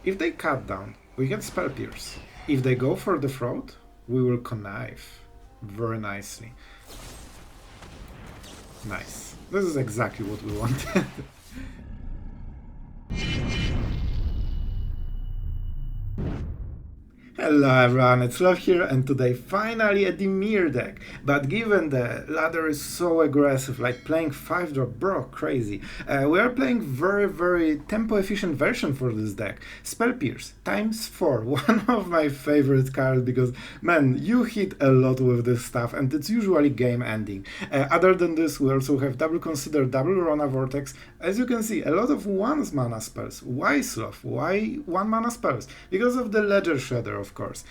If they cut down, we can Spell Pierce. If they go for the throat, we will connive very nicely. Nice. This is exactly what we wanted. Hello everyone, it's Sloth here, and today finally a Dimir deck. But given the ladder is so aggressive, like playing 5-drop, bro, crazy. We are playing very tempo efficient version for this deck. Spell Pierce, ×4, one of my favorite cards because, man, you hit a lot with this stuff and it's usually game ending. Other than this, we also have double Consider, double Rona Vortex. As you can see, a lot of 1 mana spells. Why Sloth? Why 1 mana spells? Because of the Ledger Shredder, of course.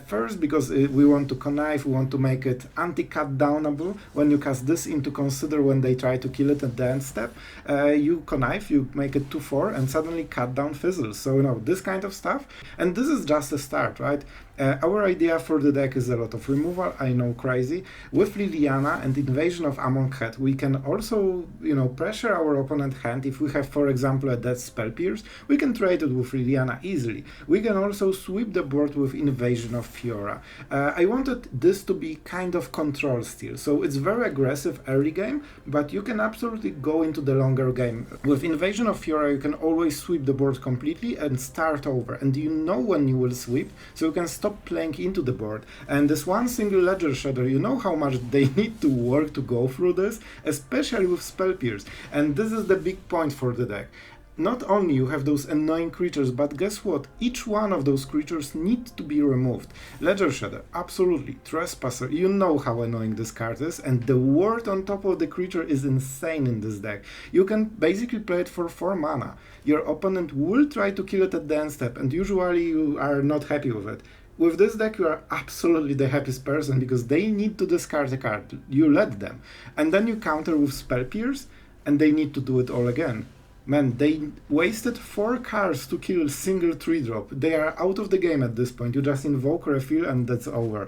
First, because we want to connive, we want to make it anti-cut downable. When you cast this into Consider when they try to kill it at the end step, you connive, you make it 2/4 and suddenly cut down fizzles. So, you know, this kind of stuff. And this is just a start, right? Our idea for the deck is a lot of removal, I know, crazy. With Liliana and Invasion of Amonkhet, we can also, you know, pressure our opponent hand. If we have, for example, a dead Spell Pierce, we can trade it with Liliana easily. We can also sweep the board with Invasion of Fiora. I wanted this to be kind of control still, so it's very aggressive early game, but you can absolutely go into the longer game. With Invasion of Fiora, you can always sweep the board completely and start over, and you know when you will sweep, so you can stop playing into the board. And this one single Ledger Shredder, you know how much they need to work to go through this, especially with Spell Pierce. And this is the big point for the deck. Not only you have those annoying creatures, but guess what? Each one of those creatures needs to be removed. Ledger Shredder, absolutely. Trespasser, you know how annoying this card is, and the ward on top of the creature is insane in this deck. You can basically play it for 4 mana. Your opponent will try to kill it at the end step, and usually you are not happy with it. With this deck, you are absolutely the happiest person because they need to discard a card. You let them. And then you counter with Spell Pierce, and they need to do it all again. Man, they wasted 4 cards to kill a single 3-drop. They are out of the game at this point. You just invoke, refill, and that's over.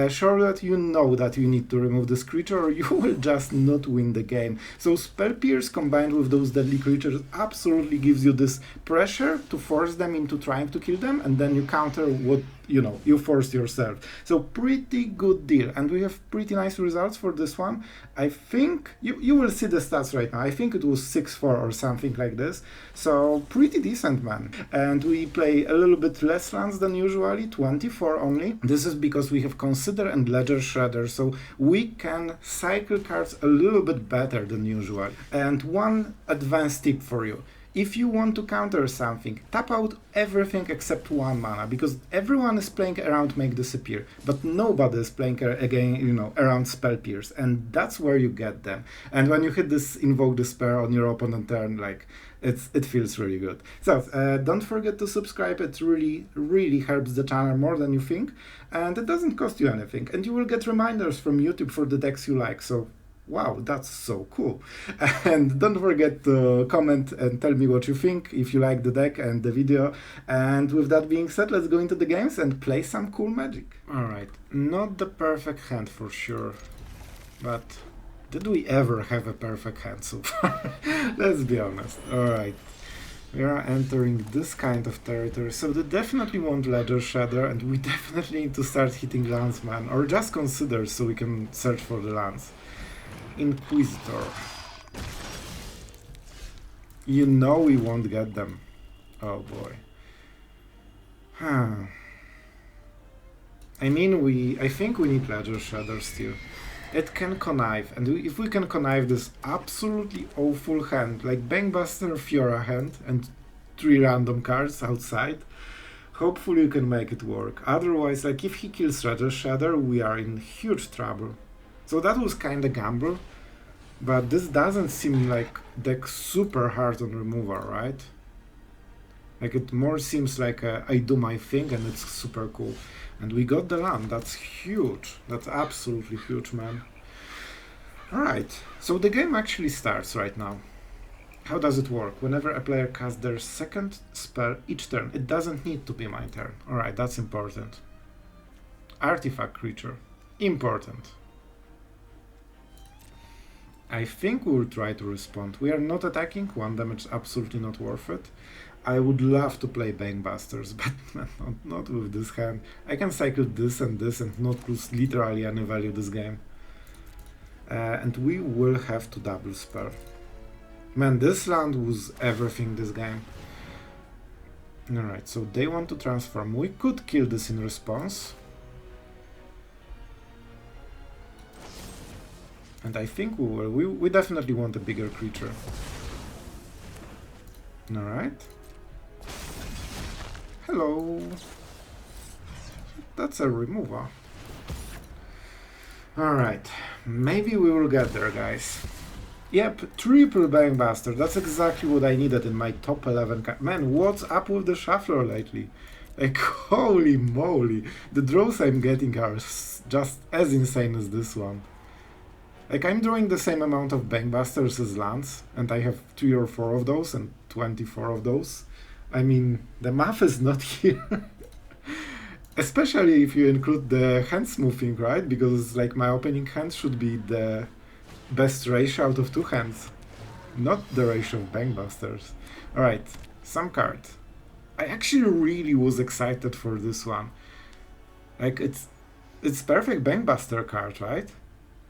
Charlotte, you know that you need to remove this creature or you will just not win the game. So Spell Pierce combined with those deadly creatures absolutely gives you this pressure to force them into trying to kill them, and then you counter what, you know, you forced yourself. So pretty good deal, and we have pretty nice results for this one. I think you will see the stats right now. I think it was 6-4 or something like this, so pretty decent, man. And we play a little bit less lands than usually, 24 only. This is because we have Consider and Ledger Shredder, so we can cycle cards a little bit better than usual. And one advanced tip for you: if you want to counter something, tap out everything except 1 mana, because everyone is playing around Make Disappear, but nobody is playing again, you know, around Spell Pierce, and that's where you get them. And when you hit this Invoke Despair on your opponent turn, like, it feels really good. So, don't forget to subscribe, it really helps the channel more than you think, and it doesn't cost you anything, and you will get reminders from YouTube for the decks you like, so wow, that's so cool. And don't forget to comment and tell me what you think, if you like the deck and the video. And with that being said, let's go into the games and play some cool magic. Alright, not the perfect hand for sure, but did we ever have a perfect hand so far? Let's be honest. Alright, we are entering this kind of territory, so they definitely want Ledger Shredder, and we definitely need to start hitting lands, man, or just Consider so we can search for the lands. Inquisitor. You know we won't get them. Oh boy. I mean, I think we need Ledger Shredder still. It can connive, and if we can connive this absolutely awful hand, like Bankbuster Fiora hand, and 3 random cards outside, hopefully you can make it work. Otherwise, like, if he kills Ledger Shredder, we are in huge trouble. So that was kinda gamble, but this doesn't seem like deck super hard on removal, right? Like, it more seems like I do my thing and it's super cool. And we got the land, that's huge, that's absolutely huge, man. Alright, so the game actually starts right now. How does it work? Whenever a player casts their second spell each turn, it doesn't need to be my turn. Alright, that's important. Artifact creature, important. I think we'll try to respond. We are not attacking, 1 damage absolutely not worth it. I would love to play Bangbusters, but not with this hand. I can cycle this and not lose literally any value this game. And we will have to double spell. Man, this land was everything this game. Alright, so they want to transform. We could kill this in response. And I think we will. We definitely want a bigger creature. Alright. Hello. That's a removal. Alright. Maybe we will get there, guys. Yep, triple Bangbuster. That's exactly what I needed in my top 11. Man, what's up with the shuffler lately? Like, holy moly. The draws I'm getting are just as insane as this one. Like, I'm drawing the same amount of Bangbusters as lands, and I have 3 or 4 of those and 24 of those. I mean, the math is not here. Especially if you include the hand smoothing, right? Because, like, my opening hand should be the best ratio out of 2 hands, not the ratio of Bangbusters. Alright, some card. I actually really was excited for this one. Like, it's perfect Bangbuster card, right?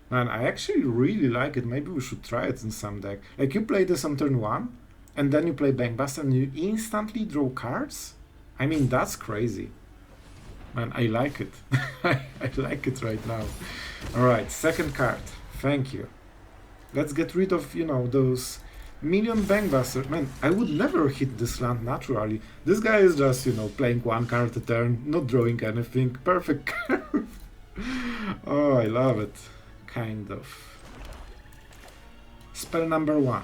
Man, I actually really like it. Maybe we should try it in some deck. Like, you play this on turn 1, and then you play Bangbuster and you instantly draw cards? I mean, that's crazy. Man, I like it. I like it right now. Alright, second card. Thank you. Let's get rid of, you know, those million Bangbusters. Man, I would never hit this land naturally. This guy is just, you know, playing 1 card a turn, not drawing anything. Perfect curve. Oh, I love it. Kind of. Spell number 1.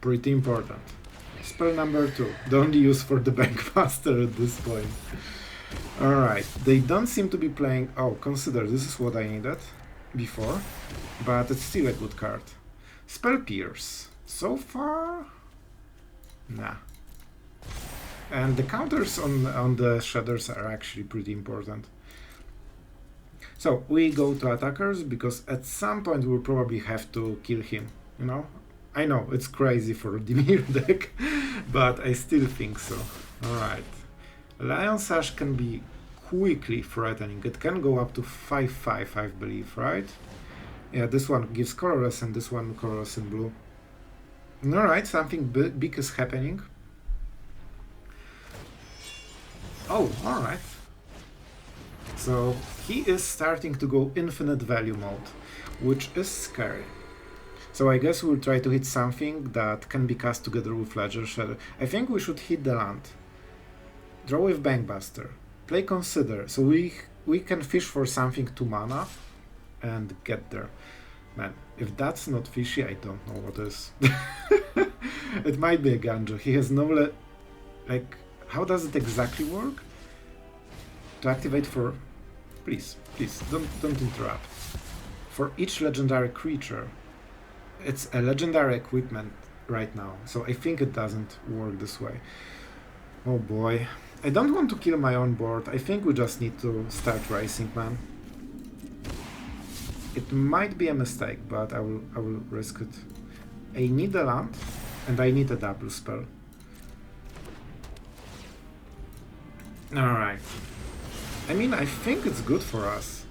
Pretty important. Spell number 2. The only use for the Bankmaster at this point. Alright, they don't seem to be playing... Oh, consider, this is what I needed before, but it's still a good card. Spell Pierce. So far... Nah. And the counters on the Shadders are actually pretty important. So, we go to attackers, because at some point we'll probably have to kill him, you know? I know, it's crazy for a Dimir deck, but I still think so. Alright. Lion Sash can be quickly threatening. It can go up to 5/5, I believe, right? Yeah, this one gives colorless and this one colorless in blue. Alright, something big is happening. Oh, alright. So, he is starting to go infinite value mode, which is scary. So I guess we'll try to hit something that can be cast together with Ledger Shadow. I think we should hit the land. Draw with Bankbuster. Play Consider. So we can fish for something 2 mana and get there. Man, if that's not fishy, I don't know what is. It might be a Ganja. He has no... Like, how does it exactly work? To activate for... Please, don't interrupt. For each legendary creature, it's a legendary equipment right now, so I think it doesn't work this way. Oh boy. I don't want to kill my own board. I think we just need to start racing, man. It might be a mistake, but I will risk it. I need a land, and I need a double spell. Alright. I mean, I think it's good for us.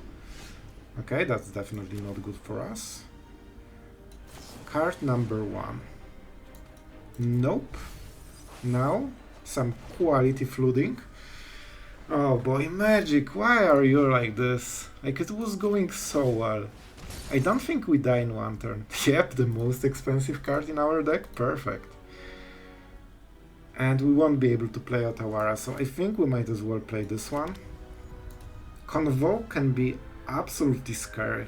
Okay, that's definitely not good for us. Card number 1. Nope. Now, some quality flooding. Oh boy, Magic, why are you like this? Like, it was going so well. I don't think we die in 1 turn. Yep, the most expensive card in our deck. Perfect. And we won't be able to play Otawara, so I think we might as well play this one. Convoke can be absolutely scary.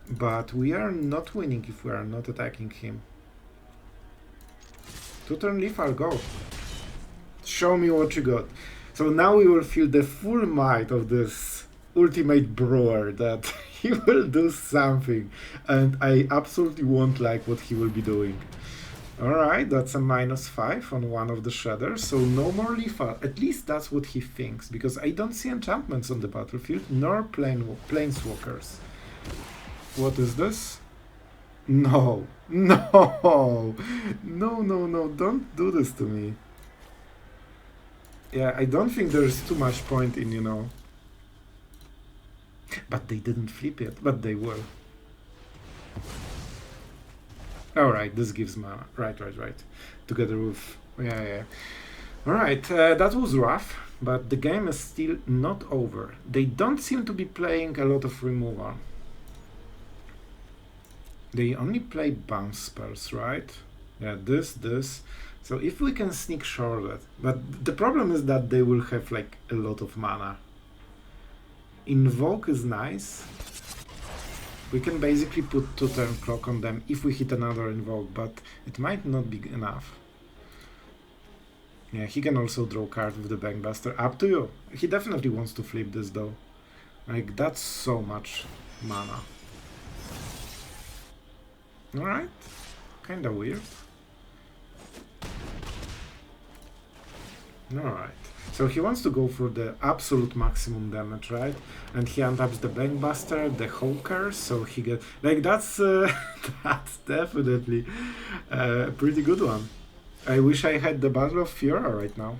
But we are not winning if we are not attacking him. 2-turn leaf, I'll go. Show me what you got. So now we will feel the full might of this ultimate brewer, that he will do something. And I absolutely won't like what he will be doing. Alright, that's a -5 on one of the Shadders, so no more lethal. At least that's what he thinks, because I don't see enchantments on the battlefield, nor planeswalkers. What is this? No, no, no, don't do this to me. Yeah, I don't think there's too much point in, you know. But they didn't flip it, but they will. Alright, this gives mana. Right. Together with... Yeah. Alright, that was rough, but the game is still not over. They don't seem to be playing a lot of removal. They only play bounce spells, right? Yeah, this. So if we can sneak Charlotte, but the problem is that they will have like a lot of mana. Invoke is nice. We can basically put 2-turn clock on them if we hit another Invoke, but it might not be enough. Yeah, he can also draw card with the Bankbuster. Up to you. He definitely wants to flip this though. Like, that's so much mana. Alright. Kinda weird. Alright. So he wants to go for the absolute maximum damage, right? And he untaps the Bankbuster, the Hawker, so he gets... Like, that's that's definitely a pretty good one. I wish I had the Battle of Fiora right now.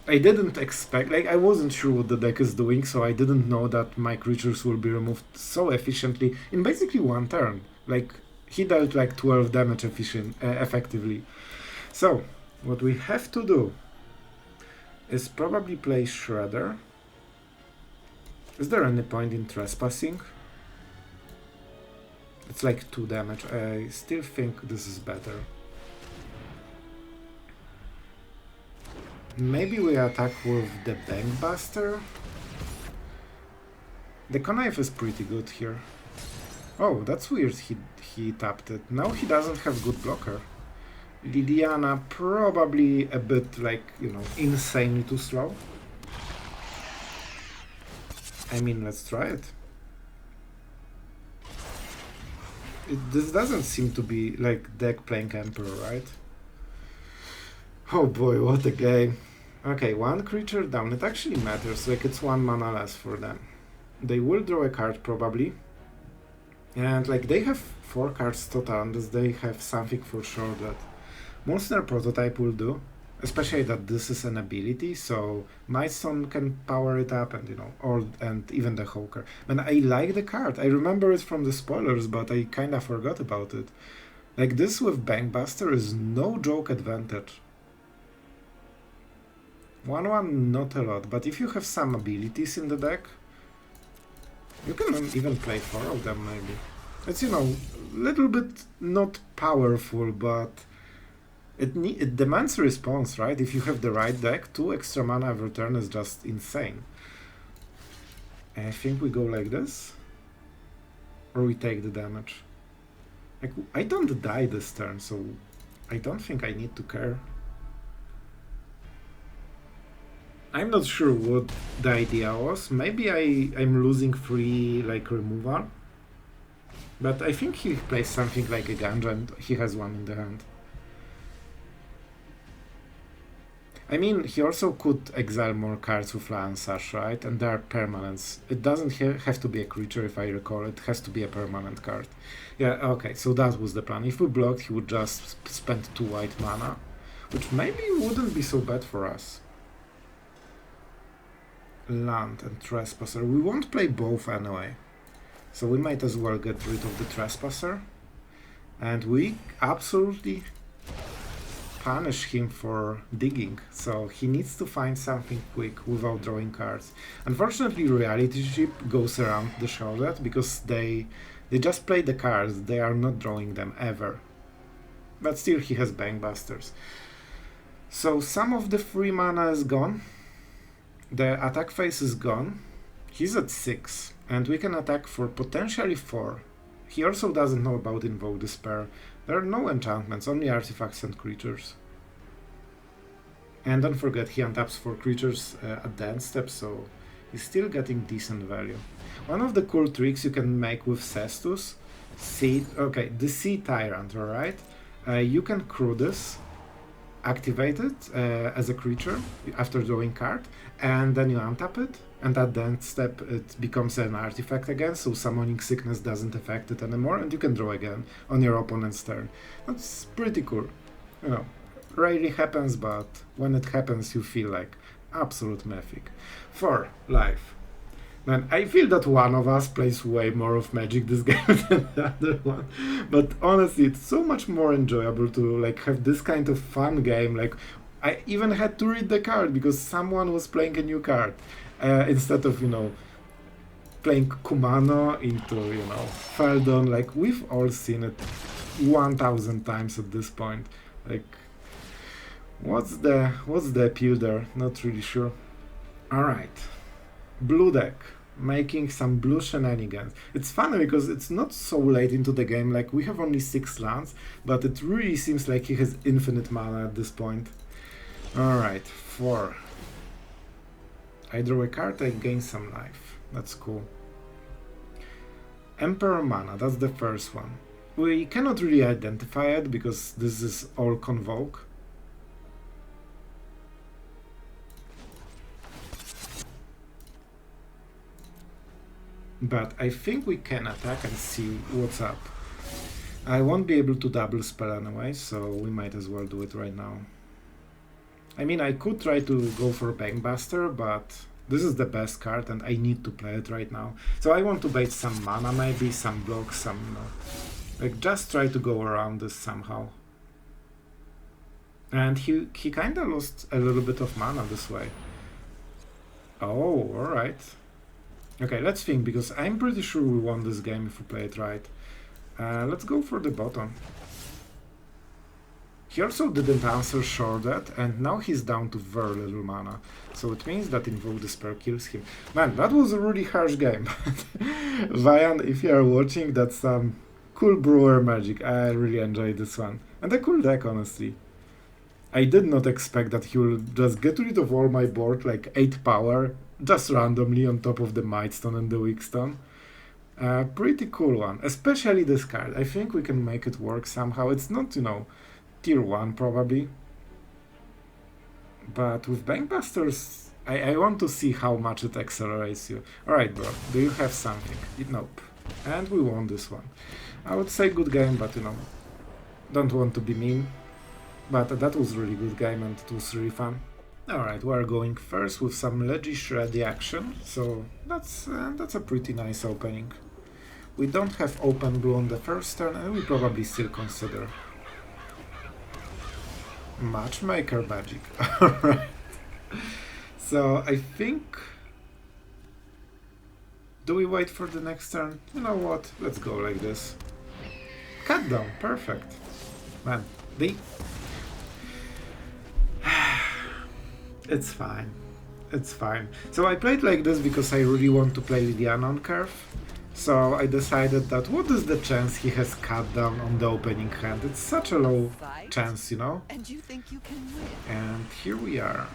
I didn't expect... Like, I wasn't sure what the deck is doing, so I didn't know that my creatures will be removed so efficiently in basically one turn. Like, he dealt like 12 damage effectively. So, what we have to do is probably play Shredder. Is there any point in trespassing? It's like 2 damage. I still think this is better. Maybe we attack with the Bankbuster. The Connive is pretty good here. Oh, that's weird, he tapped it. Now he doesn't have good blocker. Liliana probably a bit like, you know, insanely too slow. I mean, let's try it. This doesn't seem to be like deck playing Emperor, right? Oh boy, what a game. Okay, 1 creature down. It actually matters, like it's 1 mana less for them. They will draw a card probably. And like they have 4 cards total unless they have something for sure that Monster Prototype will do. Especially that this is an ability, so Milestone can power it up and, you know, and even the Hawker. And I like the card. I remember it from the spoilers, but I kinda forgot about it. Like this with Bankbuster is no joke advantage. 1-1 not a lot, but if you have some abilities in the deck, you can even play 4 of them maybe. It's, you know, a little bit not powerful, but it demands a response, right? If you have the right deck, 2 extra mana every turn is just insane. I think we go like this, or we take the damage. Like, I don't die this turn, so I don't think I need to care. I'm not sure what the idea was. Maybe I'm losing 3 like removal. But I think he plays something like a Ganja and he has 1 in the hand. I mean, he also could exile more cards with Lion Sash, right? And there are permanents. It doesn't have to be a creature, if I recall. It has to be a permanent card. Yeah, okay, so that was the plan. If we blocked, he would just spend 2 white mana, which maybe wouldn't be so bad for us. Land and Trespasser. We won't play both anyway, so we might as well get rid of the Trespasser, and we absolutely punish him for digging, so he needs to find something quick without drawing cards. Unfortunately, Reality Ship goes around the Charlotte because they just play the cards, they are not drawing them ever. But still he has Bankbusters. So some of the free mana is gone. The attack phase is gone. He's at 6, and we can attack for potentially 4. He also doesn't know about Invoke Despair. There are no enchantments, only artifacts and creatures. And don't forget, he untaps 4 creatures at the end step, so he's still getting decent value. One of the cool tricks you can make with Cestus, the Sea Tyrant, alright? You can crew this, activate it as a creature after drawing card, and then you untap it, And at the end step it becomes an artifact again, so Summoning Sickness doesn't affect it anymore, and you can draw again on your opponent's turn. That's pretty cool. You know, rarely happens, but when it happens you feel like absolute Mythic. 4 life. Man, I feel that one of us plays way more of Magic this game than the other one, but honestly it's so much more enjoyable to like have this kind of fun game. Like, I even had to read the card because someone was playing a new card. Instead of, you know, playing Kumano into, you know, Feldon. Like, we've all seen it 1000 times at this point. Like, what's the appeal there? Not really sure. Alright. Blue deck. Making some blue shenanigans. It's funny because it's not so late into the game. Like, we have only 6 lands, but it really seems like he has infinite mana at this point. Alright, 4. I draw a card, I gain some life. That's cool. Emperor Mana, that's the first one. We cannot really identify it because this is all Convoke. But I think we can attack and see what's up. I won't be able to double spell anyway, so we might as well do it right now. I mean, I could try to go for Bankbuster, but this is the best card and I need to play it right now. So I want to bait some mana, maybe some blocks, some... like, just try to go around this somehow. And he kinda lost a little bit of mana this way. Oh, alright. Okay, let's think, because I'm pretty sure we won this game if we play it right. Let's go for the bottom. He also didn't answer Shorted, and now he's down to very little mana. So it means that Invoke Despair kills him. Man, that was a really harsh game. Vian, if you are watching, that's some cool brewer magic. I really enjoyed this one. And a cool deck, honestly. I did not expect that he will just get rid of all my board, like 8 power, just randomly on top of the Mightstone and the Weakstone. Pretty cool one, especially this card. I think we can make it work somehow. It's not, you know, tier 1 probably. But with Bankbusters, I want to see how much it accelerates you. Alright, bro, do you have something? Nope. And we won this one. I would say good game, but, you know, don't want to be mean. But that was really good game and it was really fun. Alright, we're going first with some Legis ready action, so that's a pretty nice opening. We don't have open blue on the first turn and we probably still consider. Matchmaker magic. Alright. So I think... do we wait for the next turn? You know what? Let's go like this. Cut down, perfect. Man, they... it's fine. It's fine. So I played like this because I really want to play Liliana on curve. So I decided that what is the chance he has cut down on the opening hand? It's such a low chance, you know? And you think you can win? And here we are.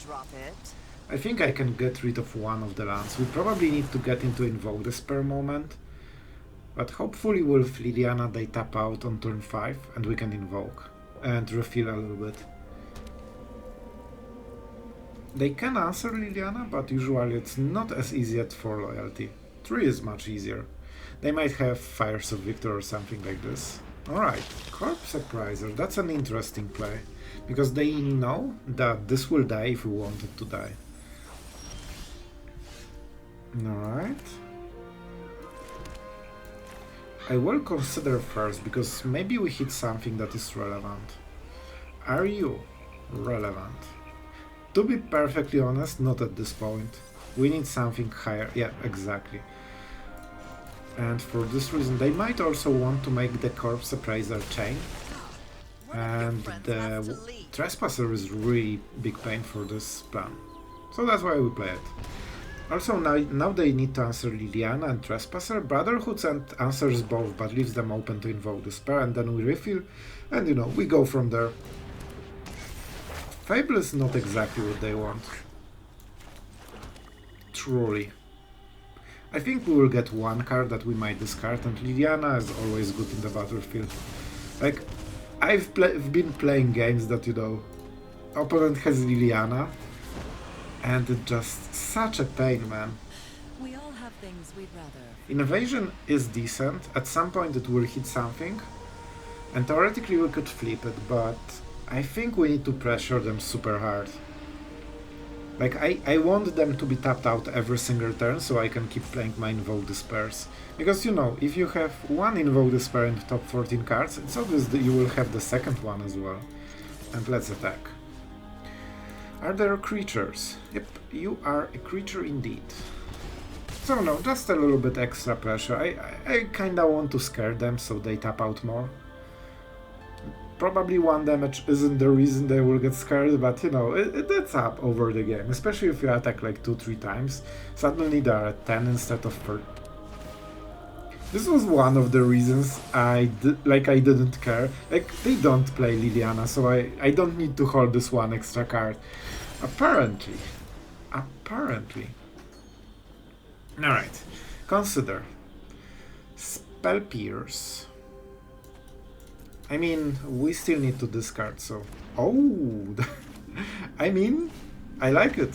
Drop it. I think I can get rid of one of the lands. We probably need to get into Invoke Despair moment. But hopefully with Liliana they tap out on turn 5 and we can invoke and refill a little bit. They can answer Liliana, but usually it's not as easy at 4 loyalty. 3 is much easier. They might have Fires of Victor or something like this. Alright, Corpse Surpriser, that's an interesting play. Because they know that this will die if we want it to die. Alright. I will consider first, because maybe we hit something that is relevant. Are you relevant? To be perfectly honest, not at this point. We need something higher. Yeah, exactly. And for this reason, they might also want to make the Corpse Appraiser chain. And the Trespasser is really big pain for this plan. So that's why we play it. Also, now they need to answer Liliana and Trespasser. Brotherhood answers both, but leaves them open to Invoke Despair, and then we refill, and you know, we go from there. Fable is not exactly what they want. Truly. I think we will get one card that we might discard, and Liliana is always good in the battlefield. Like, I've been playing games that, you know, opponent has Liliana, And it's just such a pain, man. We all have things we'd rather. Invasion is decent. At some point it will hit something. And theoretically we could flip it, but I think we need to pressure them super hard. Like, I want them to be tapped out every single turn so I can keep playing my Invoke Despairs. Because, you know, if you have one Invoke Despair in the top 14 cards, it's obvious that you will have the second one as well. And let's attack. Are there creatures? Yep, you are a creature indeed. So no, just a little bit extra pressure. I kinda want to scare them so they tap out more. Probably 1 damage isn't the reason they will get scared, but you know, it adds up over the game. Especially if you attack like 2-3 times. Suddenly they are at 10 instead of 4. This was one of the reasons I didn't care. Like, they don't play Liliana, so I don't need to hold this one extra card. Apparently. Alright. Consider. Spell Pierce. I mean, we still need to discard, so... Oh! I mean, I like it.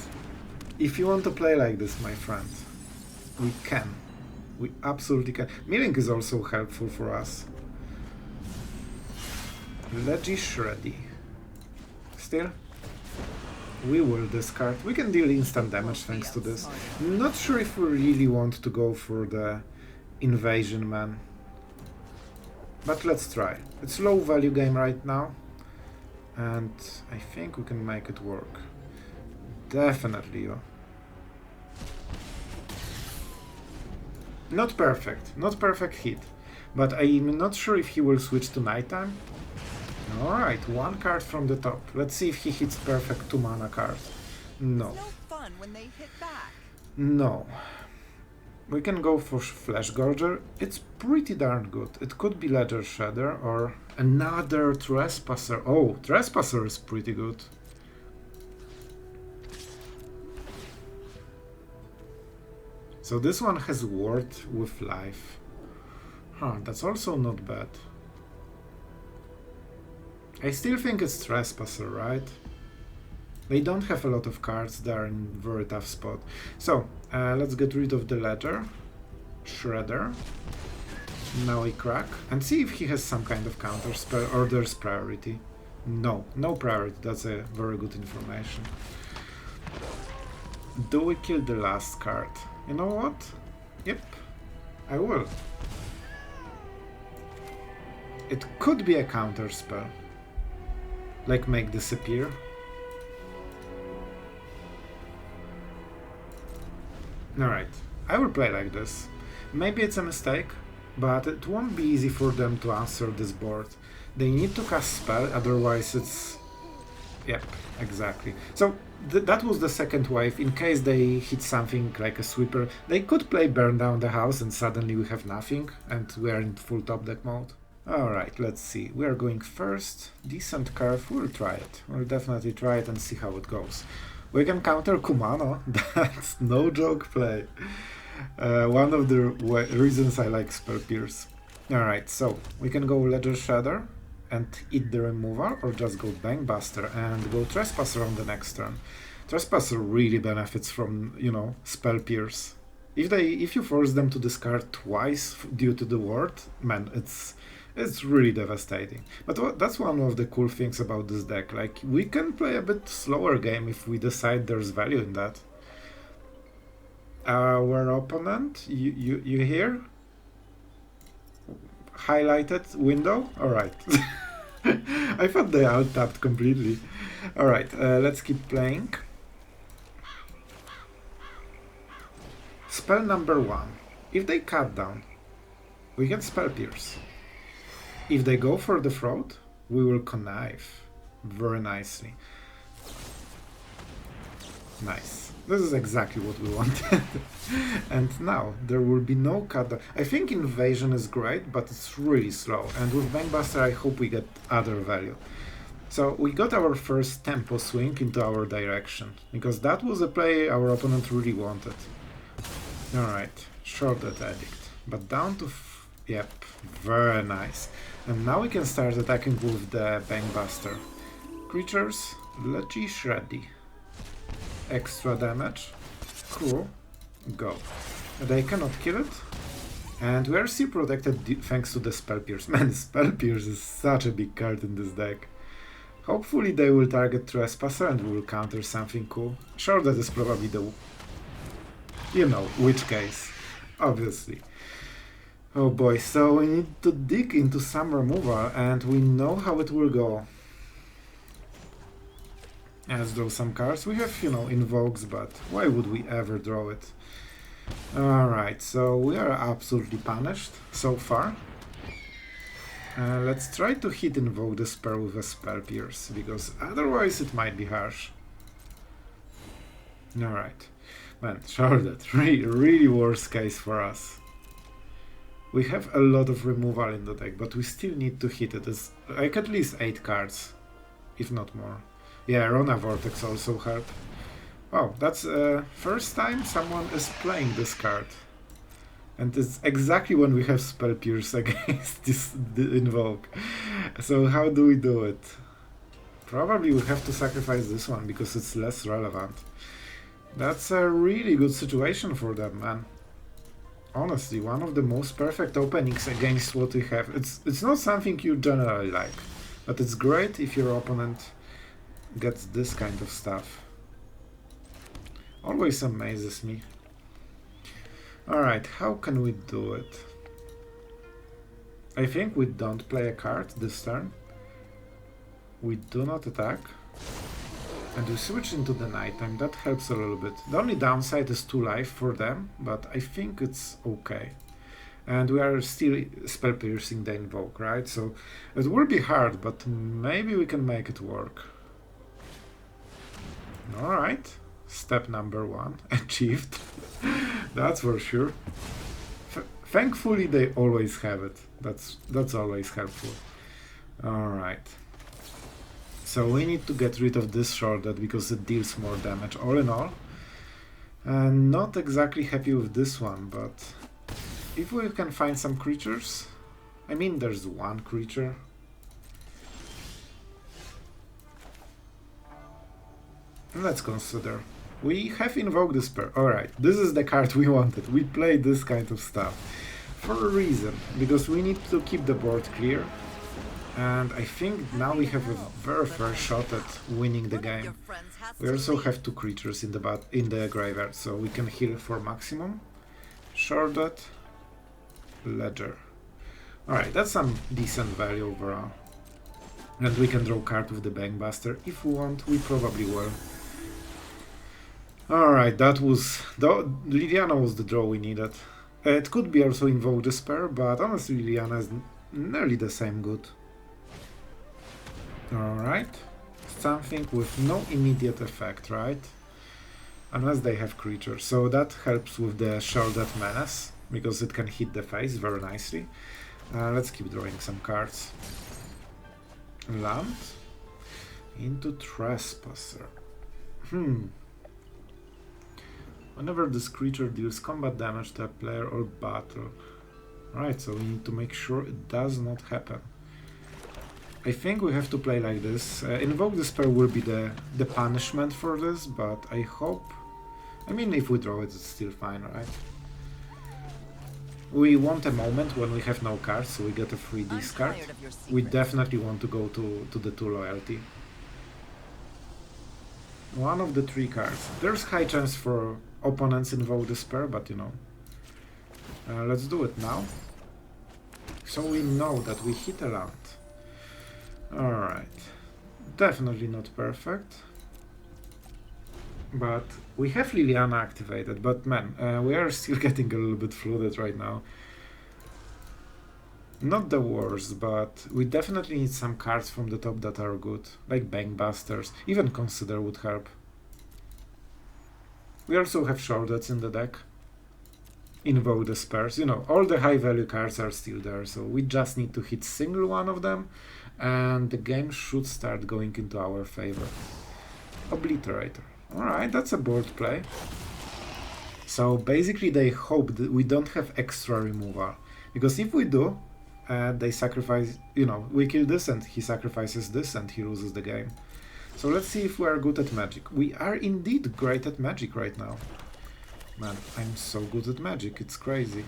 If you want to play like this, my friend, we can. We absolutely can. Mire is also helpful for us. Shreddy. Still, we will discard. We can deal instant damage thanks to this. Not sure if we really want to go for the invasion, man. But let's try. It's low value game right now. And I think we can make it work. Definitely, yo. Not perfect hit, but I'm not sure if he will switch to nighttime. Alright, 1 card from the top. Let's see if he hits perfect 2 mana card. No. It's no fun when they hit back. No. We can go for Flesh Gorger. It's pretty darn good. It could be Ledger Shredder or another Trespasser. Oh, Trespasser is pretty good. So this one has Ward with life. Huh, that's also not bad. I still think it's Trespasser, right? They don't have a lot of cards, they're in a very tough spot. So, let's get rid of the Ledger. Shredder. Now we crack. And see if he has some kind of counter spell or there's priority. No, no priority, that's a very good information. Do we kill the last card? You know what? Yep, I will. It could be a counter spell. Like make disappear. Alright, I will play like this. Maybe it's a mistake, but it won't be easy for them to answer this board. They need to cast spell, otherwise it's... Yep, exactly. So that was the second wave. In case they hit something like a sweeper, they could play Burn Down the House and suddenly we have nothing and we are in full top deck mode. Alright, let's see. We are going first. Decent curve, we'll try it. We'll definitely try it and see how it goes. We can counter Kumano, that's no joke play. One of the reasons I like Spell Pierce. Alright, so we can go Ledger Shredder and eat the removal, or just go Bankbuster and go Trespasser on the next turn. Trespasser really benefits from, you know, Spell Pierce. If you force them to discard twice due to the ward, man, it's really devastating. But that's one of the cool things about this deck. Like, we can play a bit slower game if we decide there's value in that. Our opponent, you hear? Highlighted window? Alright. I thought they out-tapped completely. Alright, let's keep playing. Spell number 1. If they cut down, we can Spell Pierce. If they go for the throat, we will connive very nicely. Nice. This is exactly what we wanted. And now there will be no cut. I think Invasion is great, but it's really slow. And with Bankbuster, I hope we get other value. So we got our first tempo swing into our direction, because that was a play our opponent really wanted. Alright, Shorted Edict. But down to... Yep, very nice. And now we can start attacking with the Bankbuster. Creatures, Shreddy. extra damage. Cool. Go. They cannot kill it. And we are still protected thanks to the Spell Pierce. Man, Spell Pierce is such a big card in this deck. Hopefully they will target Trespasser and we will counter something cool. Sure, that is probably the... You know, which case. Obviously. Oh boy, so we need to dig into some removal and we know how it will go. Let's draw some cards. We have, you know, invokes, but why would we ever draw it? Alright, so we are absolutely punished so far. Let's try to hit Invoke Despair with a Spell Pierce, because otherwise it might be harsh. Alright. Man, Charlotte, really worst case for us. We have a lot of removal in the deck, but we still need to hit it. It's like at least 8 cards, if not more. Yeah, Rona Vortex also help. Oh, that's first time someone is playing this card. And it's exactly when we have Spell Pierce against the Invoke. So how do we do it? Probably we have to sacrifice this one because it's less relevant. That's a really good situation for them, man. Honestly, one of the most perfect openings against what we have. It's not something you generally like, but it's great if your opponent gets this kind of stuff. Always amazes me. Alright, how can we do it? I think we don't play a card this turn. We do not attack. And we switch into the nighttime, that helps a little bit. The only downside is 2 life for them, but I think it's okay. And we are still spell piercing the invoke, right? So it will be hard, but maybe we can make it work. Alright. Step number 1 achieved. That's for sure. Thankfully they always have it. That's always helpful. Alright. So we need to get rid of this shortcut because it deals more damage all in all. And not exactly happy with this one, but if we can find some creatures. I mean, there's one creature. Let's consider. We have Invoke Despair. Alright, this is the card we wanted. We play this kind of stuff for a reason, because we need to keep the board clear. And I think now we have a very fair shot at winning the game. We also have 2 creatures in the graveyard, so we can heal for maximum. Shortcut, Ledger. Alright, that's some decent value overall. And we can draw card with the Bankbuster. If we want, we probably will. Alright, that was... Liliana was the draw we needed. It could be also Invoke Despair, but honestly Liliana is nearly the same good. Alright. Something with no immediate effect, right? Unless they have creatures. So that helps with the Shrouded Menace, because it can hit the face very nicely. Let's keep drawing some cards. Land. Into Trespasser. Whenever this creature deals combat damage to a player or battle. Right, so we need to make sure it does not happen. I think we have to play like this. Invoke Despair will be the punishment for this, but I hope... I mean, if we draw it, it's still fine, right? We want a moment when we have no cards, so we get a free discard. We definitely want to go to the 2 loyalty. One of the 3 cards. There's high chance for opponents Invoke Despair, but you know. Let's do it now. So we know that we hit a land. Alright. Definitely not perfect. But we have Liliana activated, but man, we are still getting a little bit flooded right now. Not the worst, but we definitely need some cards from the top that are good, like Bankbusters. Even Consider would help. We also have Shortcuts in the deck. Invoke Despair. You know, all the high value cards are still there, so we just need to hit single one of them, and the game should start going into our favor. Obliterator. Alright, that's a board play. So basically they hope that we don't have extra removal, because if we do, they sacrifice, you know, we kill this and he sacrifices this and he loses the game. So let's see if we are good at magic. We are indeed great at magic right now. Man, I'm so good at magic, it's crazy.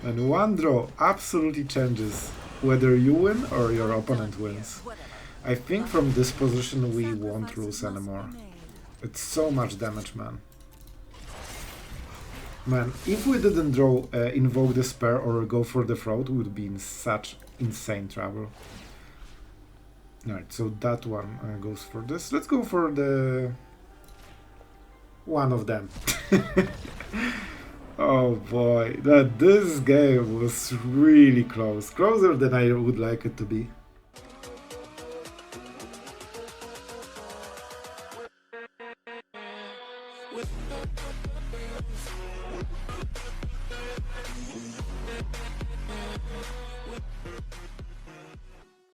And one draw absolutely changes whether you win or your opponent wins. I think from this position we won't lose anymore. It's so much damage, man. Man, if we didn't draw Invoke Despair or go for the Throat, we would be in such insane trouble. Alright, so that one goes for this. Let's go for the... one of them. Oh boy, this game was really close. Closer than I would like it to be.